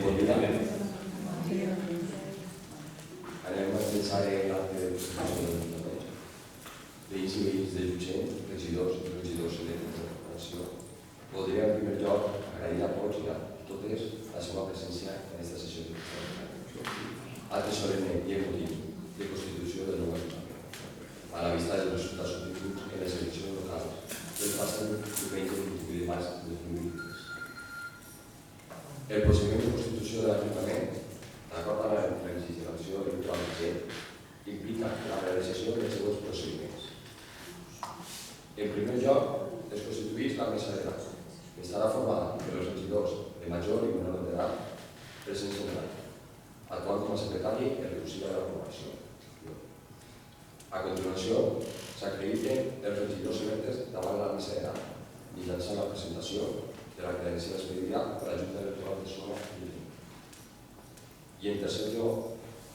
Bon dia. Anem a pensare l'altre dei civis de Llutxent, regidors i regidors electes de la corporació. Voldria en primer lloc agrair a tots i a totes la seva presència en aquesta sessió de acte solemne i emotiu de constitució del nou Ajuntament, a la vista dels resultats obtinguts en les eleccions locals del passat diumenge 28 de març de 2023. El procediment de constitució de l'Ajuntament, d'acord amb la legislació electoral vigent, implica la realització dels següents procediments. En primer lloc, es constitueix la mesa d'edat, que estarà formada per els regidors de major i menor d'edat presents en l'acte, actuant com a secretari el regidor de la corporació. A continuació, s'acrediten els regidors electes davant la mesa d'edat, mitjançant la presentació de la credencial expedida per la Junta Electoral de Sona i Lleida. I en tercer lloc,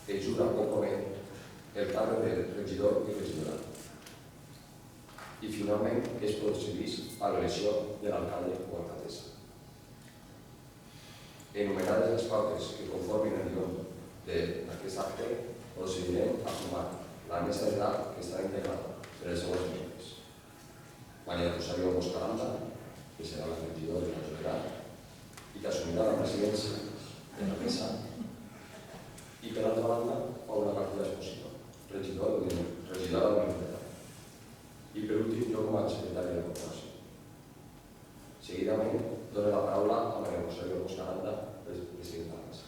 es jura o compromet el càrrec del regidor i regidora. I finalment, es procedeix a l'elecció de l'alcalde o alcaldessa. Enumerades les pautes que conformin el guió d'aquest acte, procedirem a formar la mesa d'edat que estarà integrada per els següents membres. Maria Rosario Moscaranda, que serà la regidora de la Generalitat i que assumirà la presidència de la mesa, i per altra banda, Paula García Esposito, regidora de la Generalitat, i per últim, jo com a secretari de la corporació. Seguidament, dono la paraula a Maria Rosario Moscaranda, presidenta de la mesa.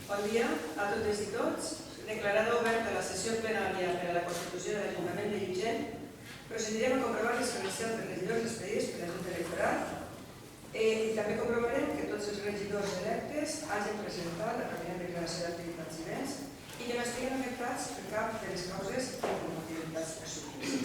Bon dia a totes i tots. Declarada oberta la sessió plenària per a la Constitució de l'Ajuntament de Llutxent, procedirem a comprovar les credencials dels regidors expedits per la Junta Electoral i també comprovarem que tots els regidors electes hagin presentat la primera declaració d'activitats i béns i que no estiguin afectats per cap de les causes d'incompatibilitats assumides.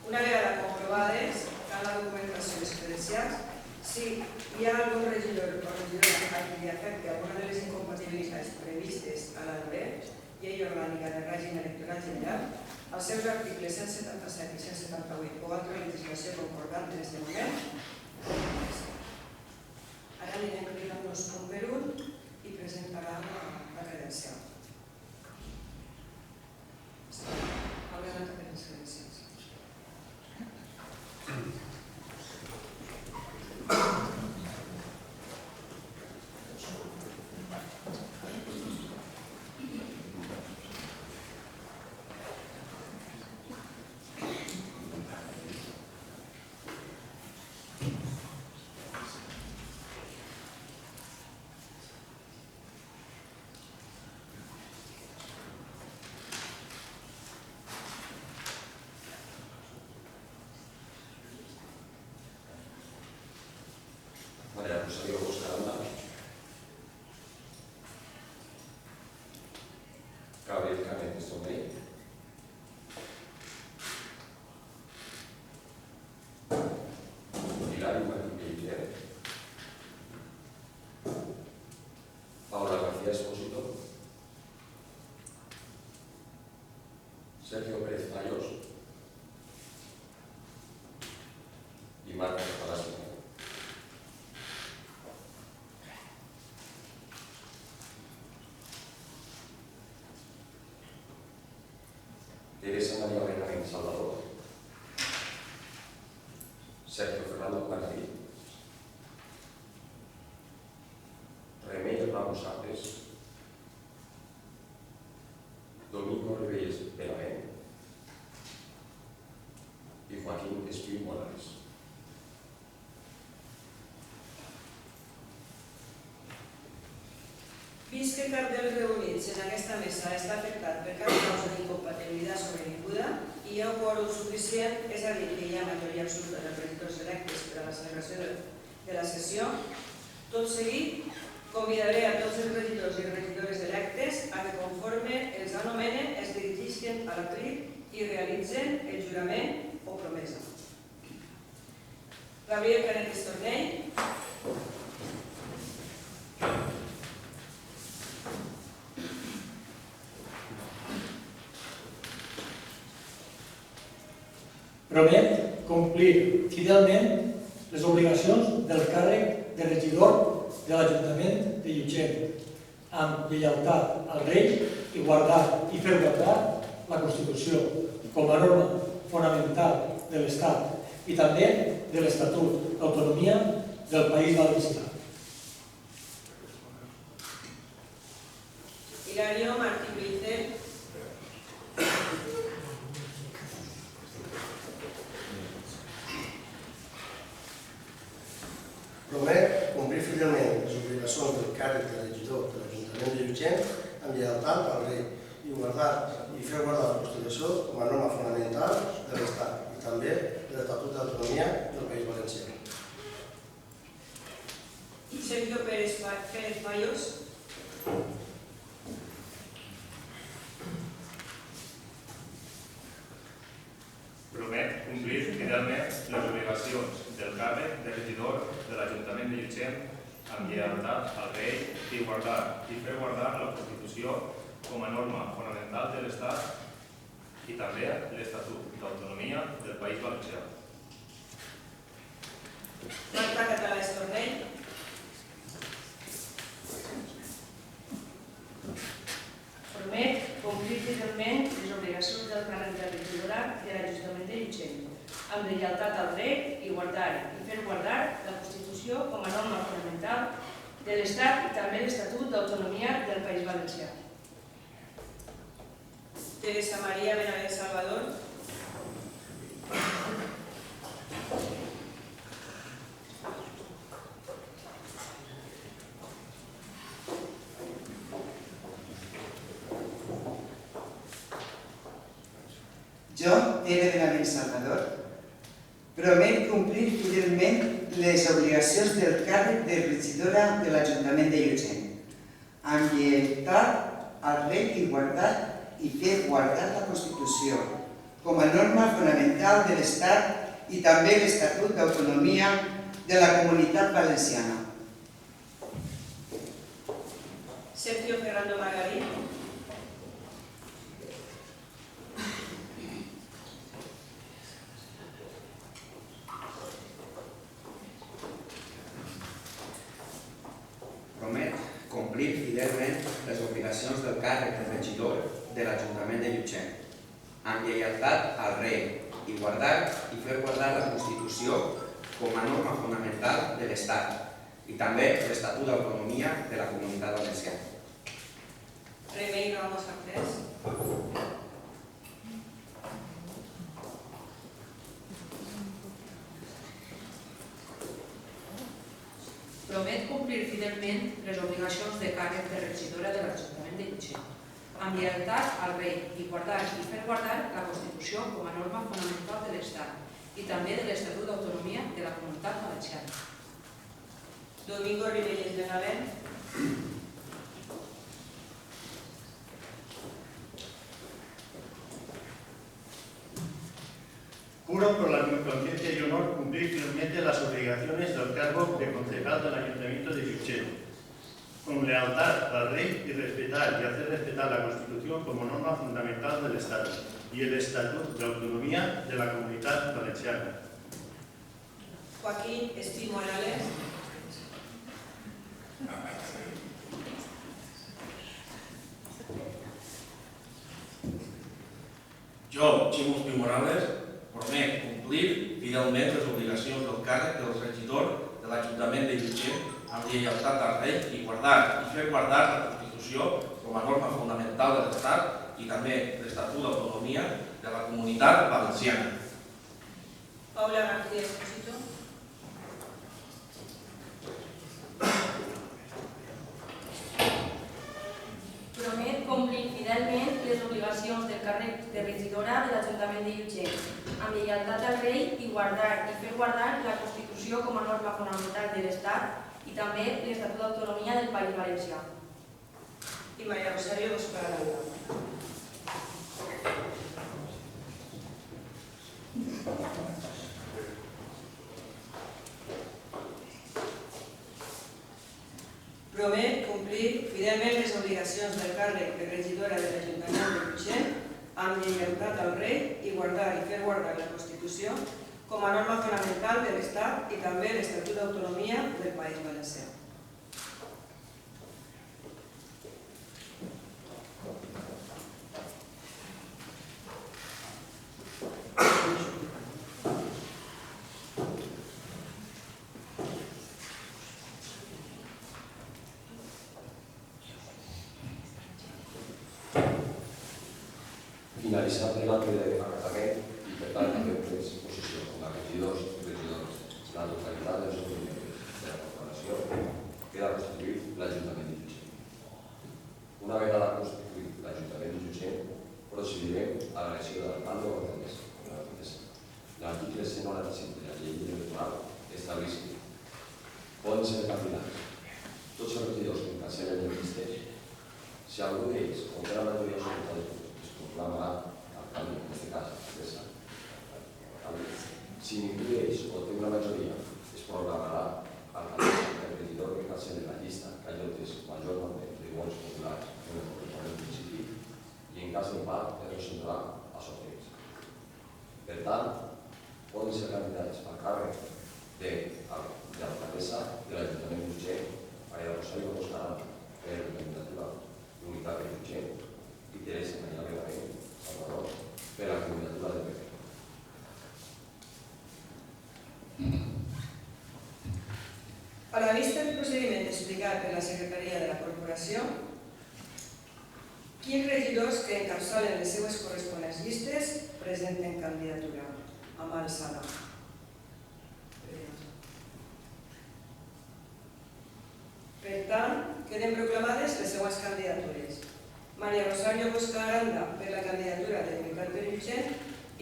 Una vegada comprovades tant la documentació i les credencials, si hi ha algun regidor o regidora a qui li afecti alguna de les incompatibilitats previstes a la Llei Orgànica del Règim Electoral General, als seus articles 177 i 178 o altra legislació concordant en aquest moment, ara anirem cridant-nos un per un i presentarà la credencial. Haurem de fer les credencials. Maria Rosario Moscaranda, Gabriel Canet Estomey, Hilari Martín Pellicer, Paula García Esposito, Sergio Pérez Fallos y Marta Palacio. Teresa María Benjamín Salvador, Sergio Fernando Martí, Remei Ramos Artes, Domingo Reyes Benavent y Joaquín Espí Morales. Vist que cap dels reunits en aquesta mesa està afectat per cap causa d'incompatibilitat sobrevinguda i hi ha un quòrum suficient, és a dir, que hi ha majoria absoluta dels regidors electes per a la celebració de la sessió, tot seguit convidaré a tots els regidors i regidores electes a que conforme els anomenen es dirigeixin a l'atril i realitzen el jurament o promesa. Gabriel Canet Estomey, Promet complir fidelment les obligacions del càrrec de regidor de l'Ajuntament de Llutxent, amb lleialtat al rei i guardar i fer guardar la Constitució com a norma fonamental de l'Estat i també de l'Estatut d'autonomia del País Valencià. Hilario Martí Brice. Promet complir fidelment les obligacions del càrrec de regidor de l'Ajuntament de Llutxent amb lleialtat al rei i guardar i fer guardar la Constitució com a norma fonamental de l'Estat i també de l'Estatut d'Autonomia del País Valencià. Sergio Pérez Mayos. Promet complir fidelment les obligacions del càrrec de regidor de l'Ajuntament de Llutxent amb lleialtat al rei i guardar i fer guardar la Constitució com a norma fonamental de l'Estat i també l'Estatut d'Autonomia del País Valencià. Marta Català Estornell. Promet complir fidelment les obligacions del càrrec de regidora de l'Ajuntament de Llutxent, amb lleialtat al rei i guardar i fer guardar la Constitució com a norma fonamental de l'Estat i també l'Estatut d'Autonomia del País Valencià. Teresa María Benavides Salvador. Jo, Tere Benavides Salvador, promet complir fidelment les obligacions del càrrec de regidora de l'Ajuntament de Llutxent, amb lleialtat al rei i guardar i fer guardar la Constitució com a norma fonamental de l'Estat i també l'Estatut d'Autonomia de la Comunitat Valenciana. Sergio Ferrando Margarit. Promet complir fidelment les obligacions del càrrec de regidor de l'Ajuntament de Llutxent, amb lleialtat al rei i guardar i fer guardar la Constitució com a norma fonamental de l'Estat i també l'Estatut d'Autonomia de la Comunitat Valenciana. Remei Ramos Garcés. Promet complir fidelment les obligacions de càrrec de regidora de l'Ajuntament de Llutxent, amb lleialtat al rei i guardar i fer guardar la Constitució com a norma fonamental de l'Estat i també de l'Estatut d'Autonomia de la Comunitat Valenciana. Domingo Ribelles Benavent. Juro por la conciencia y honor cumplir fielmente las obligaciones del cargo de concejal del Ayuntamiento de Llutxent, con lealtad al rey y respetar y hacer respetar la Constitución como norma fundamental del Estado y el Estatuto de Autonomía de la Comunitat Valenciana. Joaquín Espí Morales. Jo, Ximo Espí Morales, promet complir fidelment les obligacions del càrrec del regidor de l'Ajuntament de Llutxent amb lleialtat al rei i guardar i fer guardar la Constitució com a norma fonamental de l'Estat i també l'Estatut d'Autonomia de la Comunitat Valenciana. Paula García Esposito. Promet complir fidelment les obligacions del càrrec de regidora de l'Ajuntament de Llutxent, amb lleialtat al rei i guardar i fer guardar la Constitució com a norma fonamental de l'Estat i també l'Estatut d'Autonomia del País Valencià. I María Rosario Boscarada. Promet complir fidelment les obligacions del càrrec de regidora de l'Ajuntament de Llutxent amb lleialtat al rei i i guardar i fer guardar la Constitució com a norma fonamental de l'Estat i també l'Estatut d'Autonomia del País Valencià. Finalitzat l'acte d'acatament i, per tant, també pres posició com a regidors i regidores de la totalitat dels membres de la corporació, queda constituït l'Ajuntament de Llutxent. Una vegada constituït l'Ajuntament de Llutxent, procedirem a l'elecció de l'alcalde o alcaldessa. L'article 195 de la llei electoral estableix que poden ser candidats tots els regidors que cancel·len les llistes. Si algú d'ells obté la majoria absoluta de vots, es proclamarà alcalde, en aquest cas, alcaldessa. Si ningú d'ells obté una majoria, es proclamarà alcaldessa el regidor que cancel·le la llista que hagi obtès major nombre de vots populars en el corresponent municipi i en cas d'empat es resoldrà a sorteig. Per tant, poden ser candidats al càrrec d'alcaldessa de l'Ajuntament de Llutxent, Maria Rosario Boscaran, per la candidatura d'Unitat de Llutxent, i Teresa Maria Benavent Salvador, per la candidatura del PP. A la vista del procediment explicat per la Secretaria de la Corporació, quins regidors que encapçalen les seues corresponents llistes presenten candidatura? A mà alçada. Per tant, queden proclamades les seues candidatures. Maria Rosario Bosca Aranda per la candidatura de Unitat de Llutxent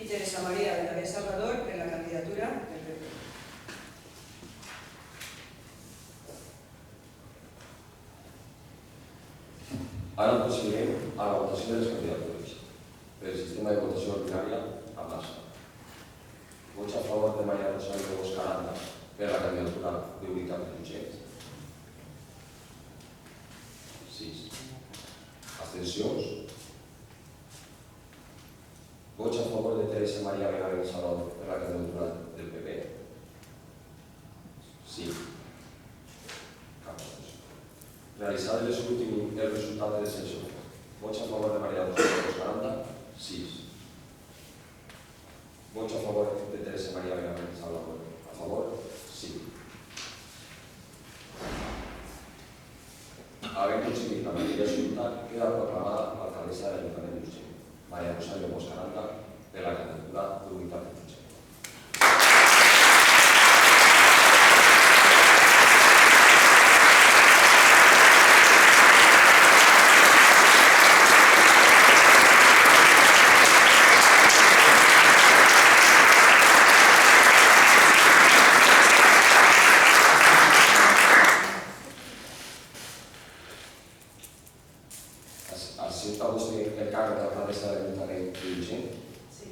i Teresa Maria Benavent Salvador per la candidatura del PP. Ara procedirem a la votació de les candidatures per el sistema de votació ordinària a massa. Vots a favor de Maria Rosario Bosca Aranda per la candidatura d'Unitat de Llutxent. 6. Abstencions. Vots a favor de Teresa Maria Benavent Salvador per la candidatura del PP. 5. Cap abstenció. Realitzat l'escrutini del resultat de les eleccions. Vots a favor de Maria Rosario Bosca Aranda. 6. Vots a favor de Teresa Maria Benavent Salvador. A favor. 5. Havent aconseguit la majoria absoluta, queda proclamada l'alcaldessa de l'Ajuntament de Llutxent, Maria Rosario Bosca Aranda, per la candidatura d'Unitat de Llutxent. Accepta vostè el càrrec d'alcaldessa de l'Ajuntament de Llutxent? Sí.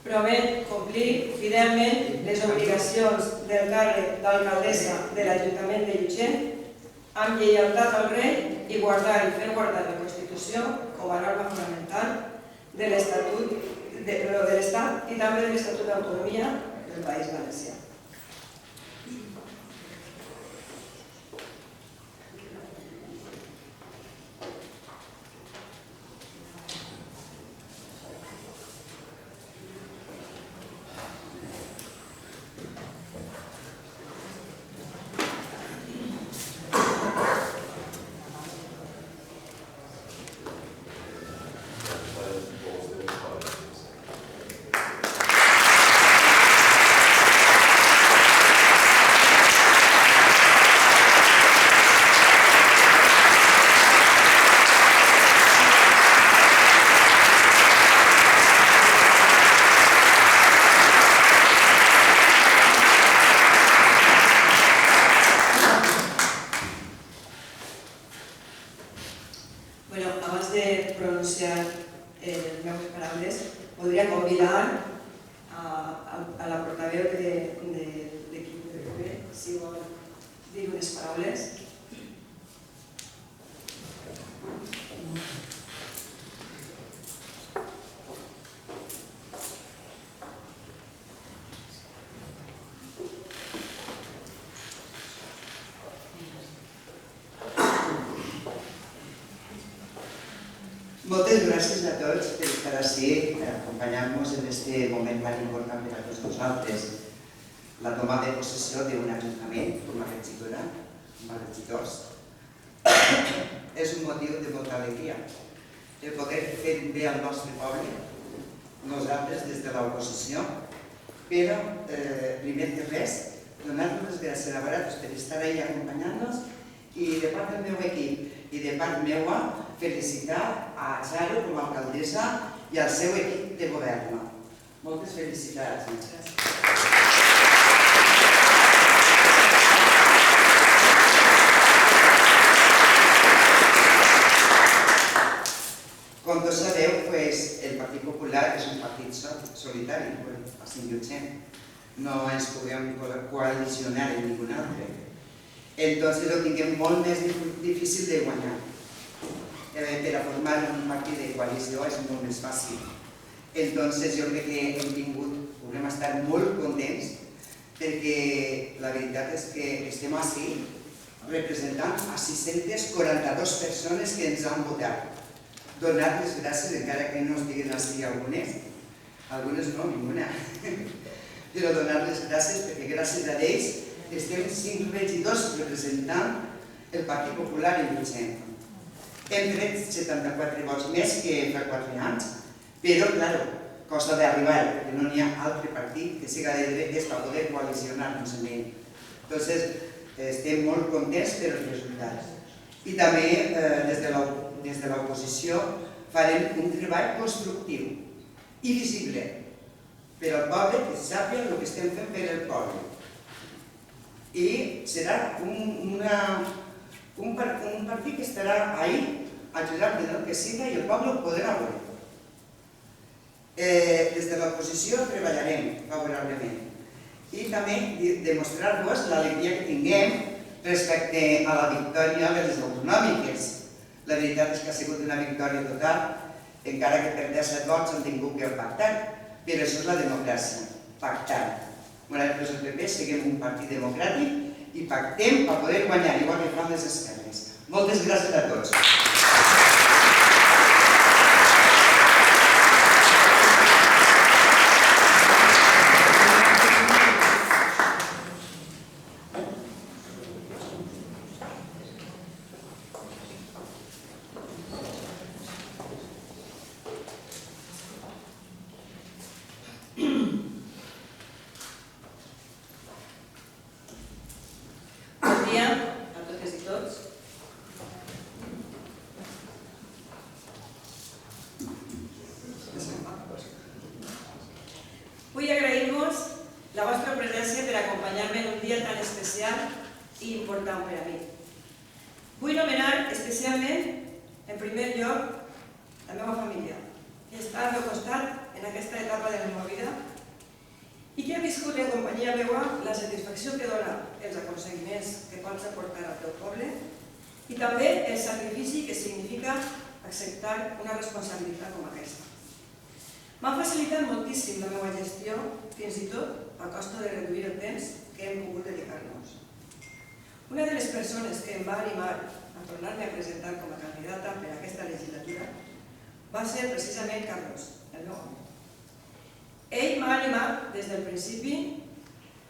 Promet complir fidelment les obligacions del càrrec d'alcaldessa de l'Ajuntament de Llutxent amb lleialtat al rei i guardar i fer guardar la Constitució com a norma fonamental de l'Estatut de l'Estat i també de l'Estatut d'Autonomia del País Valencià. Bueno, abans de pronunciar les meves paraules, voldria convidar a la portaveu de l'equip de PP, si vol dir unes paraules. Moltes gràcies a tots per estar així, per acompanyar-nos en aquest moment tan important per a tots nosaltres. La toma de possessió d'un ajuntament com a regidora, com a regidors, és un motiu de molta alegria. El poder fer bé al nostre poble, nosaltres des de l'oposició, però, primer que res, donar-nos les gràcies a vosaltres per estar ahí acompanyant-nos i de part del meu equip i de part meua felicitar a Charo com a alcaldessa i al seu equip de govern. Moltes felicitats. Com tots sabeu, el Partit Popular és un partit solitari, a Sant no ens podem coalicionar amb ningú altre. Entonces ho tinguem molt més difícil de guanyar. Per a formar un partit de coalició és molt més fàcil. Entonces jo crec que podrem estar molt contents perquè la veritat és que estem així representant a 642 persones que ens han votat. Donar-les gràcies, encara que no estiguen així algunes no, ninguna, però donar-les gràcies perquè gràcies a ells estem 5 regidors representant el Partit Popular en Llutxent. Hem tret 74 vots més que fa 4 anys, però, clar, costa d'arribar, perquè no n'hi ha altre partit que siga de dretes per poder coalicionar-nos amb ell. Entonces, estem molt contents per els resultats. I també, des de l'oposició, farem un treball constructiu i visible per al poble, que sàpiga el que estem fent per al poble. I serà un partit que estarà ahí ajudant en el que siga i el poble ho podrà veure. Des de l'oposició treballarem favorablement i també demostrar-vos l'alegria que tinguem respecte a la victòria de les autonòmiques. La veritat és que ha sigut una victòria total, encara que per 17 vots han tingut que pactar, però això és la democràcia, pactar. Nosaltres el PP siguem un partit democràtic i pactem per poder guanyar, igual que fan les esquerres. Moltes gràcies a tots. Vull agrair-vos la vostra presència per acompanyar-me en un dia tan especial i important per a mi. Vull nomenar especialment, en primer lloc, la meva família, que està al meu costat en aquesta etapa de la meva vida i que ha viscut en companyia meva la satisfacció que dona els aconseguiments que pots aportar al teu poble i també el sacrifici que significa acceptar una responsabilitat com aquesta. M'ha facilitat moltíssim la meva gestió, fins i tot a costa de reduir el temps que hem pogut dedicar-nos. Una de les persones que em va animar a tornar-me a presentar com a candidata per a aquesta legislatura va ser precisament Carlos, el meu home. Ell m'ha animat des del principi,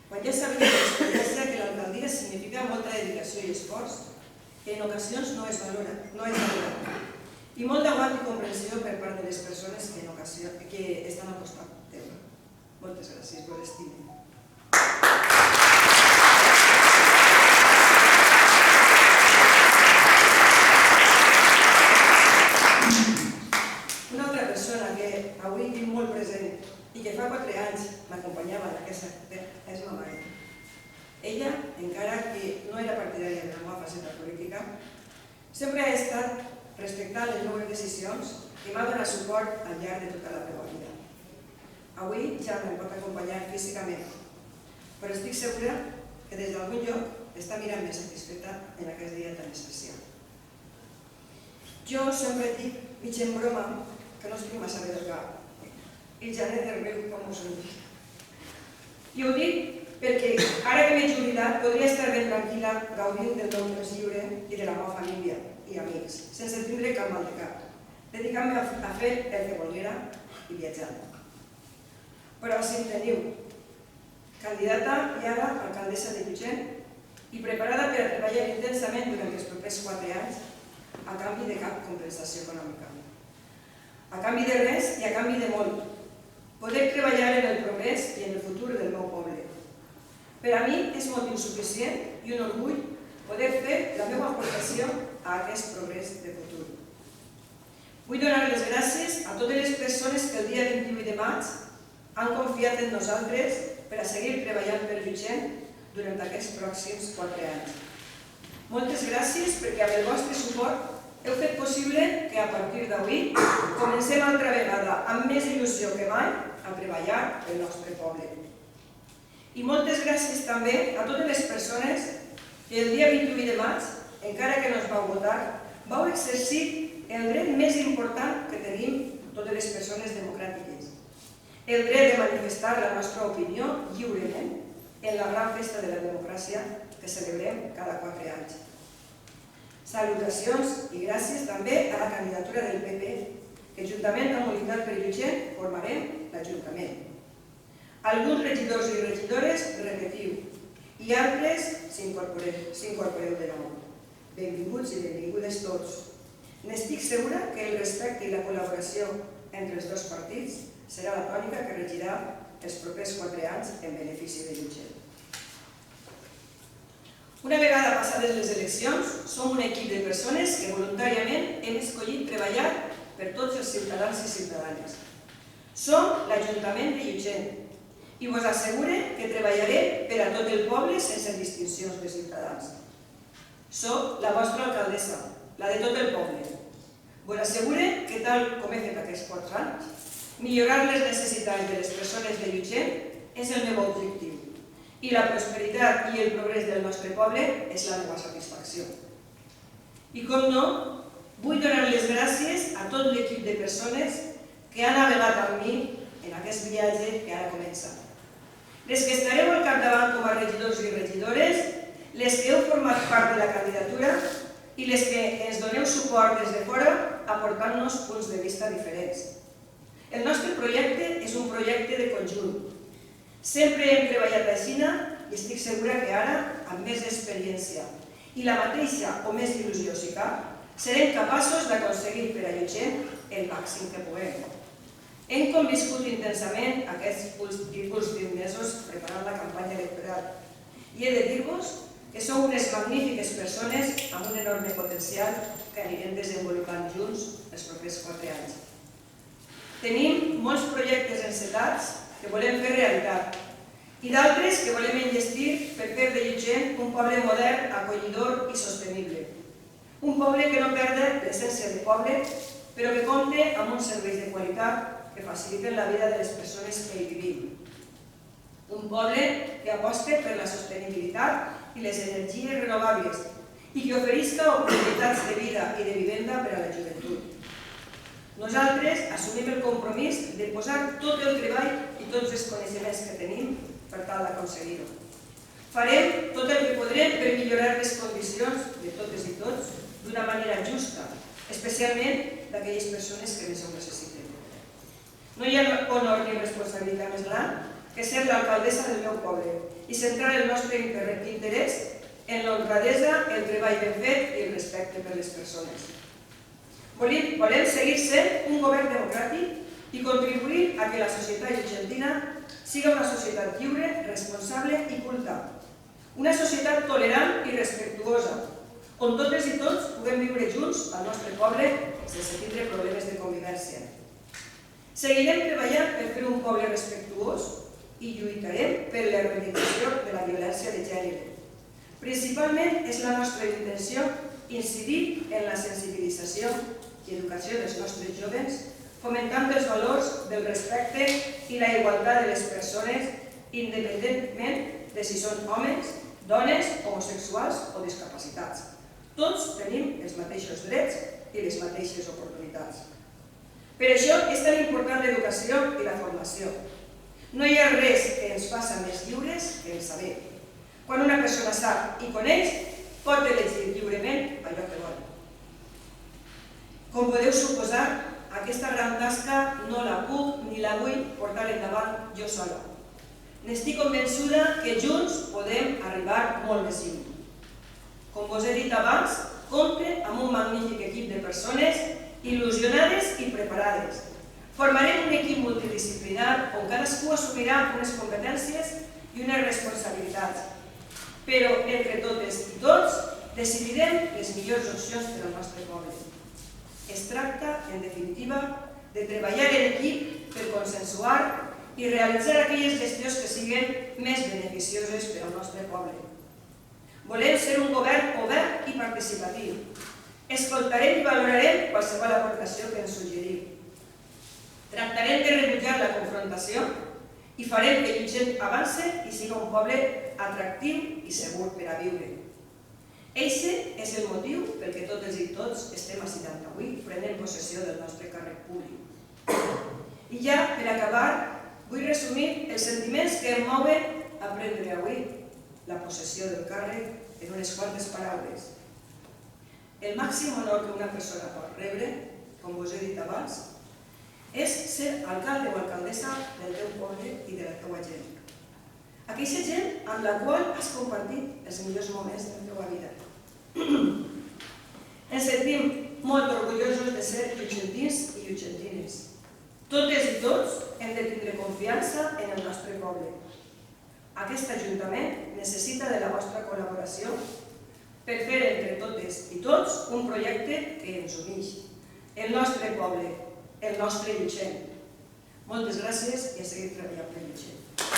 quan ja sabia l'experiència que l'alcaldia significa molta dedicació i esforç, que en ocasions no es valora, i molt d'aguant i comprensió per part de les persones que estan al costat teu. Moltes gràcies, vos estime. Una altra persona que avui tinc molt present i que fa 4 anys m'acompanyava en aquesta és ma mare. Ella, encara que no era partidària de la meva faceta política, sempre ha estat respectant les meves decisions i m'ha donat suport al llarg de tota la meva vida. Avui ja no em pot acompanyar físicament, però estic segura que des d'algun lloc està mirant més satisfeta en aquest dia tan especial. Jo sempre dic, mig en broma, que no estic massa bé del cap. I ja n'he de riure com us ho dic. I ho dic perquè ara que m'he jubilat podria estar ben tranquil·la gaudint del meu temps lliure i de la meva família i amics, sense tindre cap mal de cap, dedicant-me a fer el que volguera i viatjant. Però si em teniu, candidata i ara alcaldessa de Llutxent i preparada per a treballar intensament durant els propers 4 anys a canvi de cap compensació econòmica. A canvi de res i a canvi de molt. Poder treballar en el progrés i en el futur del meu poble. Per a mi és motiu suficient i un orgull poder fer la meva aportació a aquest progrés de futur. Vull donar les gràcies a totes les persones que el dia 28 de maig han confiat en nosaltres per a seguir treballant per Llutxent durant aquests pròxims 4 anys. Moltes gràcies perquè amb el vostre suport heu fet possible que a partir d'avui comencem altra vegada amb més il·lusió que mai a treballar pel nostre poble. I moltes gràcies també a totes les persones que el dia 28 de maig, encara que no es vau votar, vau exercir el dret més important que tenim totes les persones democràtiques. El dret de manifestar la nostra opinió lliurement en la gran festa de la democràcia que celebrem cada 4 anys. Salutacions i gràcies també a la candidatura del PP, que juntament amb Unitat per Llutxent formarem l'Ajuntament. Alguns regidors i regidores repetiu i altres s'incorporeu de nou. Benvinguts i benvingudes tots. N'estic segura que el respecte i la col·laboració entre els dos partits serà la tònica que regirà els propers 4 anys en benefici de Llutxent. Una vegada passades les eleccions, som un equip de persones que voluntàriament hem escollit treballar per tots els ciutadans i ciutadanes. Som l'Ajuntament de Llutxent i vos assegure que treballaré per a tot el poble sense distincions de ciutadans. Soc la vostra alcaldessa, la de tot el poble. Vos assegure que tal com he fet aquests 4 anys, millorar les necessitats de les persones de Llutxent és el meu objectiu. I la prosperitat i el progrés del nostre poble és la meva satisfacció. I com no, vull donar les gràcies a tot l'equip de persones que han navegat amb mi en aquest viatge que ara comença. Les que estareu al capdavant com a regidors i regidores, les que heu format part de la candidatura i les que ens doneu suport des de fora aportant-nos punts de vista diferents. El nostre projecte és un projecte de conjunt. Sempre hem treballat així i estic segura que ara, amb més experiència i la mateixa o més il·lusió si cap, serem capaços d'aconseguir per a Llutxent el màxim que puguem. Hem conviscut intensament aquests últims mesos preparant la campanya electoral i he de dir-vos que sou unes magnífiques persones amb un enorme potencial que anirem desenvolupant junts els propers 4 anys. Tenim molts projectes encetats que volem fer realitat i d'altres que volem enllestir per fer de Llutxent un poble modern, acollidor i sostenible. Un poble que no perda l'essència de poble, però que compte amb uns serveis de qualitat que faciliten la vida de les persones que hi vivim. Un poble que aposta per la sostenibilitat i les energies renovables i que oferisca oportunitats de vida i de vivenda per a la joventut. Nosaltres assumim el compromís de posar tot el treball i tots els coneixements que tenim per tal d'aconseguir-ho. Farem tot el que podrem per millorar les condicions de totes i tots d'una manera justa, especialment d'aquelles persones que més ho necessiten. No hi ha honor ni responsabilitat més gran que ser l'alcaldessa del meu poble i centrar el nostre interès en l'honradesa, el treball ben fet i el respecte per les persones. Volem seguir sent un govern democràtic i contribuir a que la societat llutxentina siga una societat lliure, responsable i culta. Una societat tolerant i respectuosa, on totes i tots puguem viure junts al nostre poble sense tindre problemes de convivència. Seguirem treballant per fer un poble respectuós i lluitarem per l'erradicació de la violència de gènere. Principalment és la nostra intenció incidir en la sensibilització i educació dels nostres joves, fomentant els valors del respecte i la igualtat de les persones, independentment de si són homes, dones, homosexuals o discapacitats. Tots tenim els mateixos drets i les mateixes oportunitats. Per això és tan important l'educació i la formació. No hi ha res que ens faça més lliures que el saber. Quan una persona sap i coneix, pot elegir lliurement allò que vol. Com podeu suposar, aquesta gran tasca no la puc ni la vull portar endavant jo sola. N'estic convençuda que junts podem arribar molt més lluny. Com vos he dit abans, compte amb un magnífic equip de persones il·lusionades i preparades. Formarem un equip multidisciplinar on cadascú assumirà unes competències i unes responsabilitats. Però entre totes i tots decidirem les millors opcions per al nostre poble. Es tracta, en definitiva, de treballar en equip per consensuar i realitzar aquelles gestions que siguin més beneficioses per al nostre poble. Volem ser un govern obert i participatiu. Escoltarem i valorarem qualsevol aportació que ens suggeriu. Tractarem de rebutjar la confrontació i farem que Llutxent avance i siga un poble atractiu i segur per a viure. Eixe és el motiu pel que totes i tots estem ací avui prenent possessió del nostre càrrec públic. I ja, per acabar, vull resumir els sentiments que em mouen a prendre avui la possessió del càrrec en unes quantes paraules. El màxim honor que una persona pot rebre, com vos he dit abans, és ser alcalde o alcaldessa del teu poble i de la teua gent. Aquella gent amb la qual has compartit els millors moments de la teva vida. Ens sentim molt orgullosos de ser llutxentins i llutxentines. Totes i tots hem de tindre confiança en el nostre poble. Aquest Ajuntament necessita de la vostra col·laboració per fer entre totes i tots un projecte que ens uneix. El nostre poble, el nostre Llutxent. Moltes gràcies i a seguir treballant per Llutxent.